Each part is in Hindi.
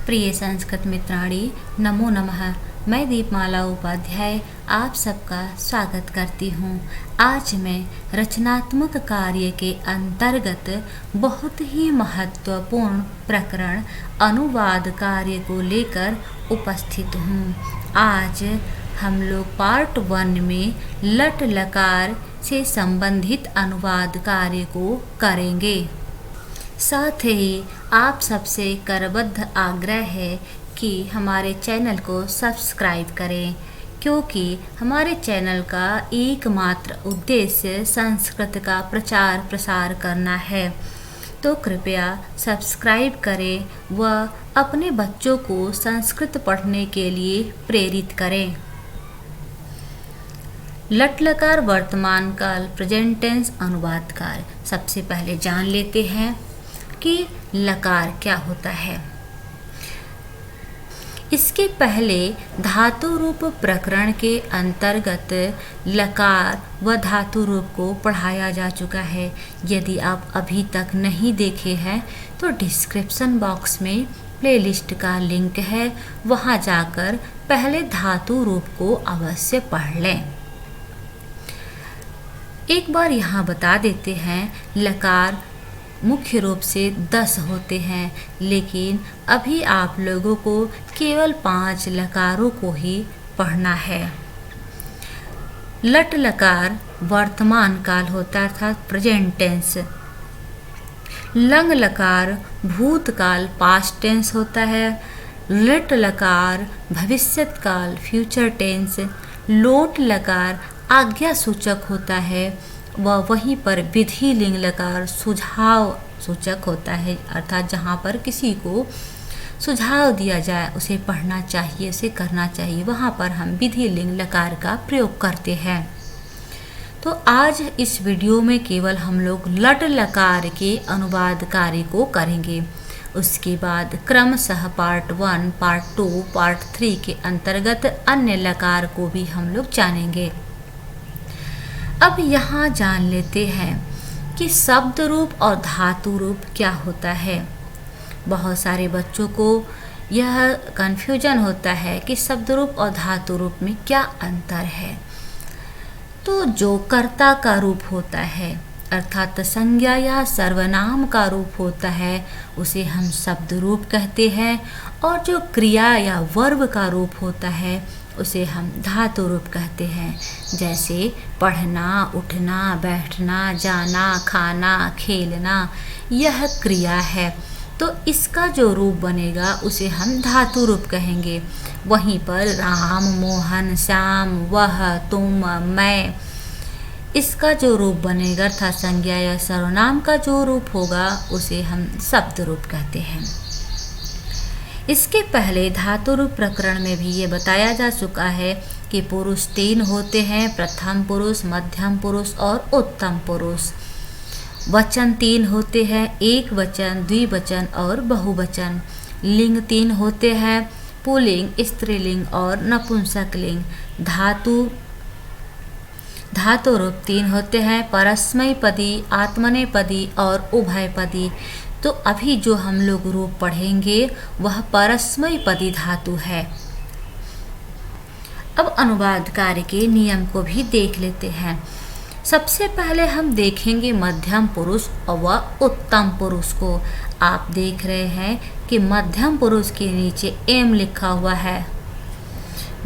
प्रिय संस्कृत मित्राणी, नमो नमः। मैं दीपमाला उपाध्याय आप सबका स्वागत करती हूँ। आज मैं रचनात्मक कार्य के अंतर्गत बहुत ही महत्वपूर्ण प्रकरण अनुवाद कार्य को लेकर उपस्थित हूँ। आज हम लोग पार्ट 1 में लट लकार से संबंधित अनुवाद कार्य को करेंगे। साथ ही आप सबसे करबद्ध आग्रह है कि हमारे चैनल को सब्सक्राइब करें, क्योंकि हमारे चैनल का एकमात्र उद्देश्य संस्कृत का प्रचार प्रसार करना है। तो कृपया सब्सक्राइब करें व अपने बच्चों को संस्कृत पढ़ने के लिए प्रेरित करें। लट लकार वर्तमान काल प्रेजेंट टेंस अनुवाद कार्य। सबसे पहले जान लेते हैं कि लकार क्या होता है। इसके पहले धातु रूप प्रकरण के अंतर्गत लकार व धातु रूप को पढ़ाया जा चुका है। यदि आप अभी तक नहीं देखे हैं तो डिस्क्रिप्शन बॉक्स में प्लेलिस्ट का लिंक है, वहां जाकर पहले धातु रूप को अवश्य पढ़ लें। एक बार यहाँ बता देते हैं, लकार मुख्य रूप से 10 होते हैं, लेकिन अभी आप लोगों को केवल 5 लकारों को ही पढ़ना है। लट लकार वर्तमान काल होता है अर्थात प्रेजेंट टेंस। लंग लकार भूतकाल पास्ट टेंस होता है। लट लकार भविष्यत काल फ्यूचर टेंस। लोट लकार आज्ञा सूचक होता है व वहीं पर विधि लिंग लकार सुझाव सूचक होता है, अर्थात जहाँ पर किसी को सुझाव दिया जाए उसे पढ़ना चाहिए, उसे करना चाहिए, वहाँ पर हम विधि लिंग लकार का प्रयोग करते हैं। तो आज इस वीडियो में केवल हम लोग लट लकार के अनुवाद कार्य को करेंगे। उसके बाद क्रमशः पार्ट 1, पार्ट 2, पार्ट 3 के अंतर्गत अन्य लकार को भी हम लोग जानेंगे। अब यहाँ जान लेते हैं कि शब्द रूप और धातु रूप क्या होता है। बहुत सारे बच्चों को यह कन्फ्यूजन होता है कि शब्द रूप और धातु रूप में क्या अंतर है। तो जो कर्ता का रूप होता है अर्थात संज्ञा या सर्वनाम का रूप होता है उसे हम शब्द रूप कहते हैं, और जो क्रिया या वर्ब का रूप होता है उसे हम धातु रूप कहते हैं। जैसे पढ़ना, उठना, बैठना, जाना, खाना, खेलना, यह क्रिया है, तो इसका जो रूप बनेगा उसे हम धातु रूप कहेंगे। वहीं पर राम, मोहन, श्याम, वह, तुम, मैं, इसका जो रूप बनेगा अर्थात संज्ञा या सर्वनाम का जो रूप होगा उसे हम शब्द रूप कहते हैं। इसके पहले धातु रूप प्रकरण में भी ये बताया जा चुका है कि पुरुष 3 होते हैं, प्रथम पुरुष, मध्यम पुरुष और उत्तम पुरुष। वचन 3 होते हैं, एक वचन, द्विवचन और बहुवचन। लिंग 3 होते हैं, पुल्लिंग, स्त्रीलिंग और नपुंसकलिंग। धातु रूप 3 होते हैं, परस्मैपदी, आत्मनेपदी और उभयपदी। तो अभी जो हम लोग रूप पढ़ेंगे वह परस्मैपदी धातु है। अब अनुवाद कार्य के नियम को भी देख लेते हैं। सबसे पहले हम देखेंगे मध्यम पुरुष व उत्तम पुरुष को। आप देख रहे हैं कि मध्यम पुरुष के नीचे एम लिखा हुआ है।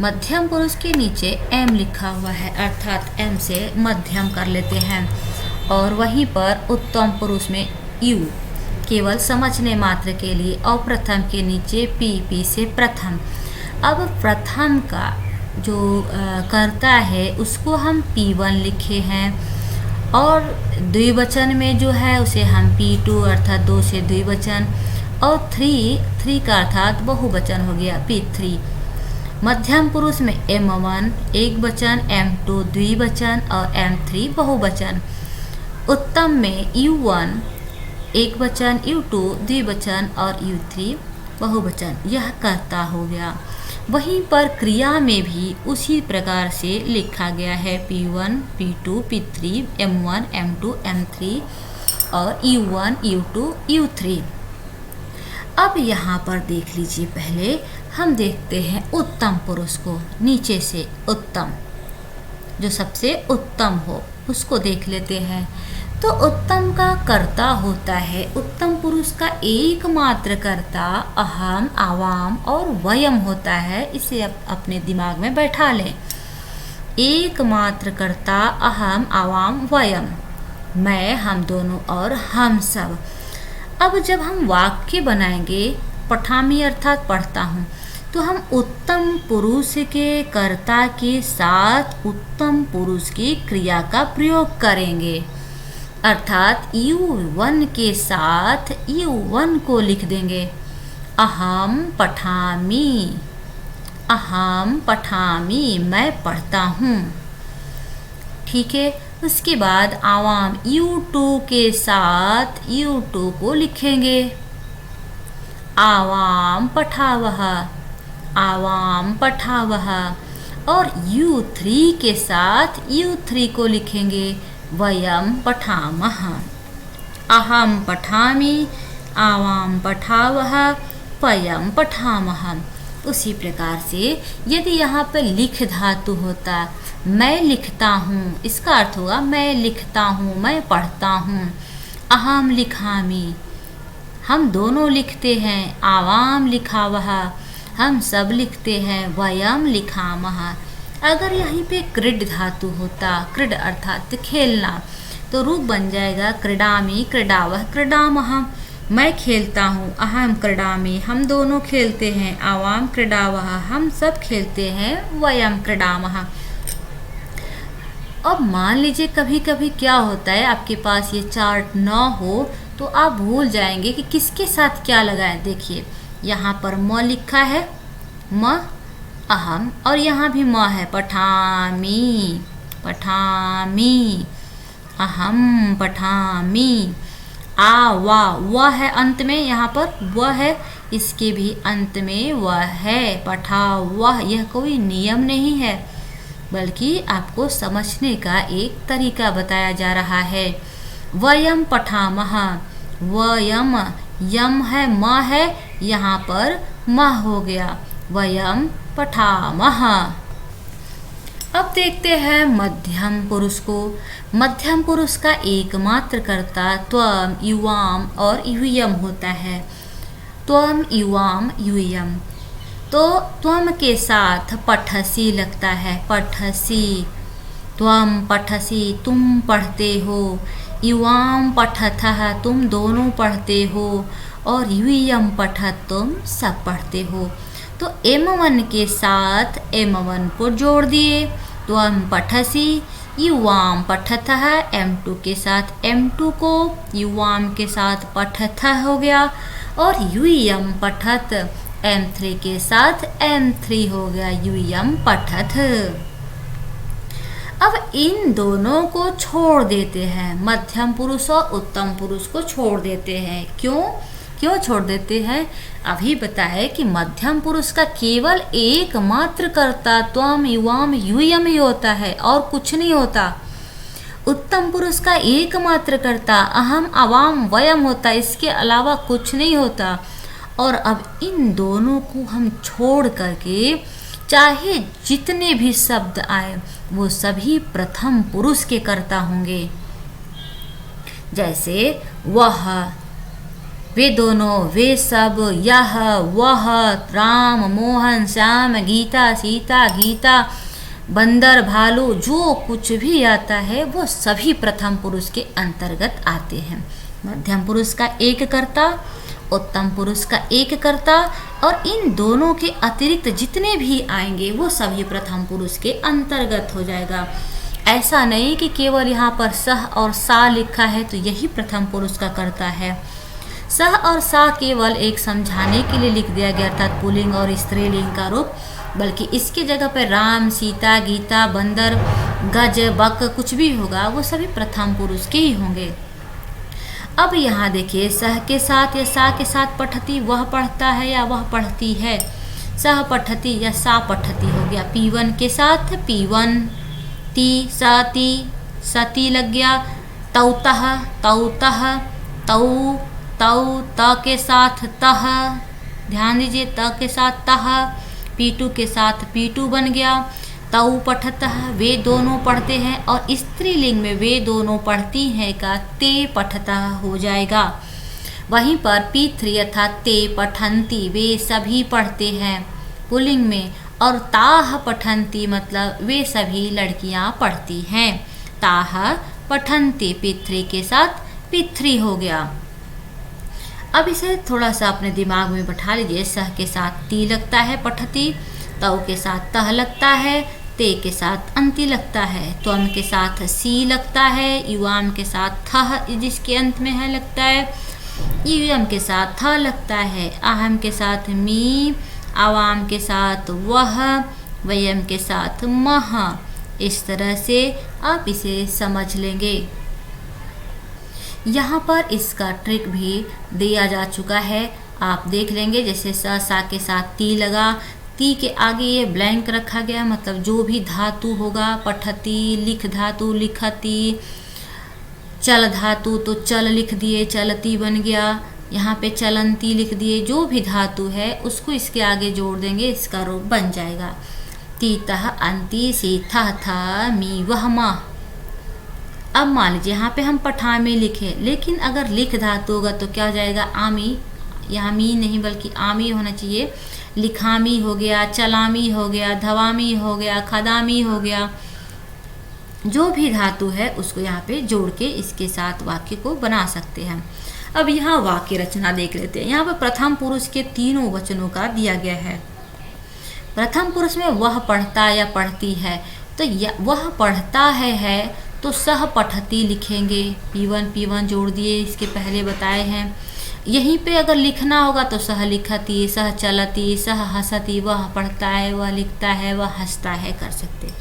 मध्यम पुरुष के नीचे एम लिखा हुआ है, अर्थात एम से मध्यम कर लेते हैं। और वहीं पर उत्तम पुरुष में यू, केवल समझने मात्र के लिए, और प्रथम के नीचे पी से प्रथम। अब प्रथम का जो कर्ता है उसको हम P1 लिखे हैं, और द्विवचन में जो है उसे हम P2 अर्थात 2 से द्विवचन, और 3 का अर्थात बहुवचन हो गया P3। मध्यम पुरुष में M1 एक वचन, M2 द्विवचन और M3 बहुवचन। उत्तम में U1 एक वचन, U2 द्विवचन और U3 बहुवचन। यह कर्ता हो गया। वहीं पर क्रिया में भी उसी प्रकार से लिखा गया है, P1, P2, P3, M1, M2, M3 और U1, U2, U3। अब यहाँ पर देख लीजिए, पहले हम देखते हैं उत्तम पुरुष को, नीचे से उत्तम, जो सबसे उत्तम हो उसको देख लेते हैं। तो उत्तम का कर्ता होता है, उत्तम पुरुष का एकमात्र कर्ता अहम, आवाम और वयम होता है। इसे अपने दिमाग में बैठा लें। एकमात्र कर्ता अहम, आवाम, वयम, मैं, हम दोनों और हम सब। अब जब हम वाक्य बनाएंगे, पठामी अर्थात पढ़ता हूँ, तो हम उत्तम पुरुष के कर्ता के साथ उत्तम पुरुष की क्रिया का प्रयोग करेंगे, अर्थात U1 के साथ U1 को लिख देंगे। अहम पठामी, अहम पठामी, मैं पढ़ता हूँ। ठीक है। उसके बाद आवाम U2 के साथ U2 को लिखेंगे। आवाम पठावह, आवाम पठावह। और U3 के साथ U3 को लिखेंगे। वयम पठामः। अहम पठामि, आवाम पठावह, वयम पठामः। उसी प्रकार से यदि यहाँ पर लिख धातु होता, मैं लिखता हूँ, इसका अर्थ होगा मैं लिखता हूँ, मैं पढ़ता हूँ। अहम लिखामि, हम दोनों लिखते हैं। आवाम लिखावह, हम सब लिखते हैं। वयम लिखामः। अगर यहीं पे क्रीड धातु होता, क्रीड अर्थात खेलना, तो रूप बन जाएगा क्रीडामि, क्रीडावह, क्रीडामः। मैं खेलता हूँ। अहम क्रीडामि, हम दोनों खेलते हैं। आवाम क्रीडावह, हम सब खेलते हैं। वयम क्रीडामः। अब मान लीजिए कभी कभी क्या होता है, आपके पास ये चार्ट ना हो तो आप भूल जाएंगे कि किसके साथ क्या लगाएं। देखिए यहाँ पर म लिखा है, म अहम, और यहाँ भी म है, पठामी, पठामी, अहम पठामी। आ व है अंत में, यहाँ पर व है, इसके भी अंत में व है, पठा वह। यह कोई नियम नहीं है, बल्कि आपको समझने का एक तरीका बताया जा रहा है। वयम पठामः, वयम, यम है, म है, यहाँ पर म हो गया। वयम पठामः। अब देखते हैं मध्यम पुरुष को। मध्यम पुरुष का एकमात्र कर्ता त्वम, युवाम और यूयम होता है। त्वम, युवाम, यूयम। तो त्वम के साथ पठसी लगता है, पठसी। त्वम पठसी, तुम पढ़ते हो। युवाम पठतः, तुम दोनों पढ़ते हो। और यूयम पठत, तुम सब पढ़ते हो। तो M1 के साथ M1 को जोड़ दिए। त्वम पठसी, युवाम पठतः, M2 के साथ M2 को, युवाम के साथ पठतः हो गया। और यूयम पठत, M3 के साथ M3 हो गया, यूयम पठत। अब इन दोनों को छोड़ देते हैं, मध्यम पुरुष और उत्तम पुरुष को छोड़ देते हैं। क्यों छोड़ देते हैं? अभी बताए कि मध्यम पुरुष का केवल एकमात्र कर्ता त्वम, युवाम, यूयम ही होता है और कुछ नहीं होता। उत्तम पुरुष का एकमात्र कर्ता अहम, आवाम, वयम होता है, इसके अलावा कुछ नहीं होता। और अब इन दोनों को हम छोड़ करके चाहे जितने भी शब्द आए वो सभी प्रथम पुरुष के कर्ता होंगे। जैसे वह, वे दोनों, वे सब, यह, वह, राम, मोहन, श्याम, गीता, सीता, गीता, बंदर, भालू, जो कुछ भी आता है वो सभी प्रथम पुरुष के अंतर्गत आते हैं। मध्यम पुरुष का एक कर्ता, उत्तम पुरुष का एक कर्ता, और इन दोनों के अतिरिक्त जितने भी आएंगे वो सभी प्रथम पुरुष के अंतर्गत हो जाएगा। ऐसा नहीं कि केवल यहाँ पर सह और सा लिखा है तो यही प्रथम पुरुष का कर्ता है। सह और सा केवल एक समझाने के लिए लिख दिया गया, अर्थात पुल्लिंग और स्त्रीलिंग का रूप, बल्कि इसकी जगह पर राम, सीता, गीता, बंदर, गज, बक कुछ भी होगा वो सभी प्रथम पुरुष के ही होंगे। अब यहाँ देखिए, सह के साथ या सा के साथ पठती, वह पढ़ता है या वह पढ़ती है। सह पठती या सा पठती हो गया। P1 के साथ P1, ती, सती, सती लग गया। तौतः, तौतः, तौ, तौ, त के साथ तह, ध्यान दीजिए त के साथ तह, पीटू के साथ पीटू बन गया। तौ पठतः, वे दोनों पढ़ते हैं, और स्त्रीलिंग में वे दोनों पढ़ती हैं का ते पठतः हो जाएगा। वहीं पर P3 अर्थात ते पठंती, वे सभी पढ़ते हैं पुल्लिंग में, और ताह पठंती मतलब वे सभी लड़कियां पढ़ती हैं। ताह पठंती P3 के साथ P3 हो गया। अब इसे थोड़ा सा अपने दिमाग में बैठा लीजिए। सह के साथ ती लगता है पठती, तौ के साथ तह लगता है, ते के साथ अंति लगता है, त्वम के साथ सी लगता है, युवाम के साथ थह जिसके अंत में है लगता है, युयम के साथ थ लगता है, आहम के साथ मी, आवाम के साथ वह, वयम के साथ मह। इस तरह से आप इसे समझ लेंगे। यहाँ पर इसका ट्रिक भी दिया जा चुका है, आप देख लेंगे। जैसे स सा के साथ ती लगा, ती के आगे ये ब्लैंक रखा गया, मतलब जो भी धातु होगा, पठती, लिख धातु लिखती, चल धातु तो चल लिख दिए, चलती बन गया। यहाँ पे चलंती लिख दिए। जो भी धातु है उसको इसके आगे जोड़ देंगे, इसका रूप बन जाएगा। ती तह अंति सी था मी वह माँ। अब मान लीजिए यहाँ पे हम पठा में लिखे, लेकिन अगर लिख धातु होगा तो क्या हो जाएगा, आमी। यहाँ मी नहीं बल्कि आमी होना चाहिए। लिखामी हो गया, चलामी हो गया, धवामी हो गया, खदामी हो गया। जो भी धातु है उसको यहाँ पे जोड़ के इसके साथ वाक्य को बना सकते हैं। अब यहाँ वाक्य रचना देख लेते हैं। यहाँ पर प्रथम पुरुष के तीनों वचनों का दिया गया है। प्रथम पुरुष में वह पढ़ता या पढ़ती है, तो वह पढ़ता है तो सह पठती लिखेंगे। P1 जोड़ दिए, इसके पहले बताए हैं। यहीं पे अगर लिखना होगा तो सह लिखती, सह चलती, सह हंसती, वह पढ़ता है, वह लिखता है, वह हंसता है कर सकते।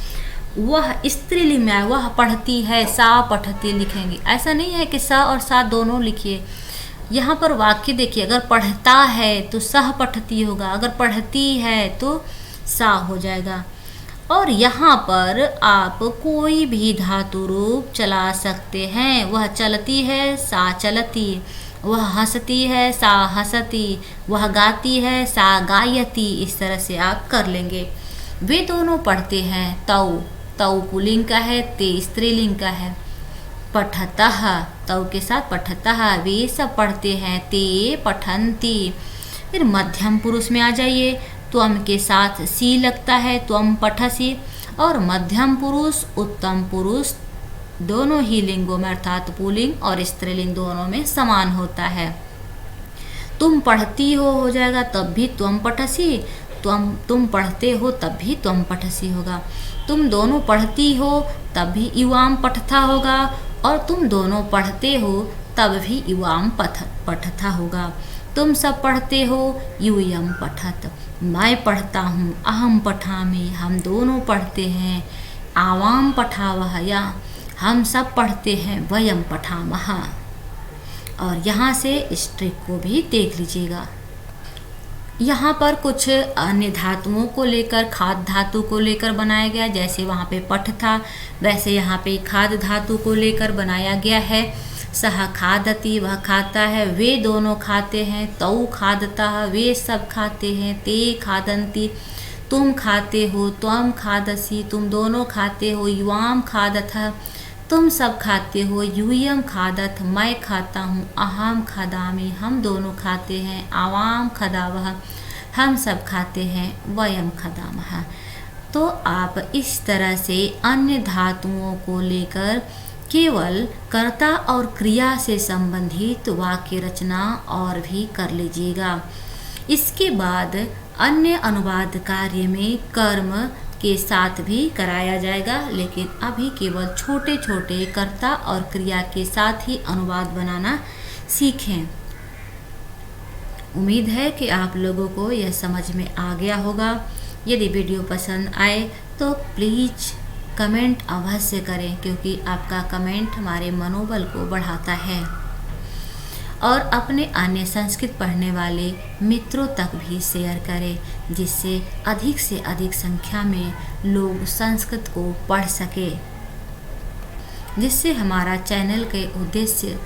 वह स्त्रीलिंग में है, वह पढ़ती है, सा पठती लिखेंगे। ऐसा नहीं है कि सा और सा दोनों लिखिए। यहाँ पर वाक्य देखिए, अगर पढ़ता है तो सह पठती होगा, अगर पढ़ती है तो सा हो जाएगा। और यहाँ पर आप कोई भी धातु रूप चला सकते हैं। वह चलती है, सा चलती, वह हंसती है, सा हंसती, वह गाती है, सा गायती। इस तरह से आप कर लेंगे। वे दोनों पढ़ते हैं, तौ पुल्लिंग का है, ते स्त्रीलिंग का है। पठतः, तौ के साथ पठतः, वे सब पढ़ते हैं, ते पठंती। फिर मध्यम पुरुष में आ जाइए। त्वम के साथ सी लगता है, त्वम पठसी। और मध्यम पुरुष, उत्तम पुरुष दोनों ही लिंगों में अर्थात पुल्लिंग और स्त्रीलिंग दोनों में समान होता है। तुम पढ़ती हो जाएगा, तब भी त्वम पठसी। तुम पढ़ते हो तब भी त्वम पठसी होगा। तुम दोनों पढ़ती हो तब भी युवाम पठथा होगा, और तुम दोनों पढ़ते हो तब भी युवाम पठथा होगा। तुम सब पढ़ते हो, यूयम पठत। मैं पढ़ता हूँ, अहम पठामि, हम दोनों पढ़ते हैं। आवाम पठावह, या हम सब पढ़ते हैं, वयम पठामह। और यहाँ से इस ट्रिक को भी देख लीजिएगा। यहाँ पर कुछ अन्य धातुओं को लेकर, खाद धातु को लेकर बनाया गया। जैसे वहाँ पे पठ था, वैसे यहाँ पे खाद धातु को लेकर बनाया गया है। सह खादती, वह खाता है, वे दोनों खाते हैं। तौ खादता, वे सब खाते हैं। ते खादंती, तुम खाते हो। त्वम खादसी, तुम दोनों खाते हो। युवाम खादथ, तुम सब खाते हो। यूयम खादथ, मैं खाता हूँ। अहम खादामी, हम दोनों खाते हैं। आवाम खदावह, हम सब खाते हैं। वयम खदामह। तो आप इस तरह से अन्य धातुओं को लेकर केवल कर्ता और क्रिया से संबंधित वाक्य रचना और भी कर लीजिएगा। इसके बाद अन्य अनुवाद कार्य में कर्म के साथ भी कराया जाएगा, लेकिन अभी केवल छोटे छोटे कर्ता और क्रिया के साथ ही अनुवाद बनाना सीखें। उम्मीद है कि आप लोगों को यह समझ में आ गया होगा। यदि वीडियो पसंद आए तो प्लीज़ कमेंट अवश्य करें, क्योंकि आपका कमेंट हमारे मनोबल को बढ़ाता है। और अपने अन्य संस्कृत पढ़ने वाले मित्रों तक भी शेयर करें, जिससे अधिक से अधिक संख्या में लोग संस्कृत को पढ़ सके, जिससे हमारा चैनल के उद्देश्य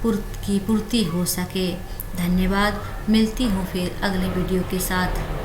की पूर्ति हो सके। धन्यवाद। मिलती हूँ फिर अगले वीडियो के साथ।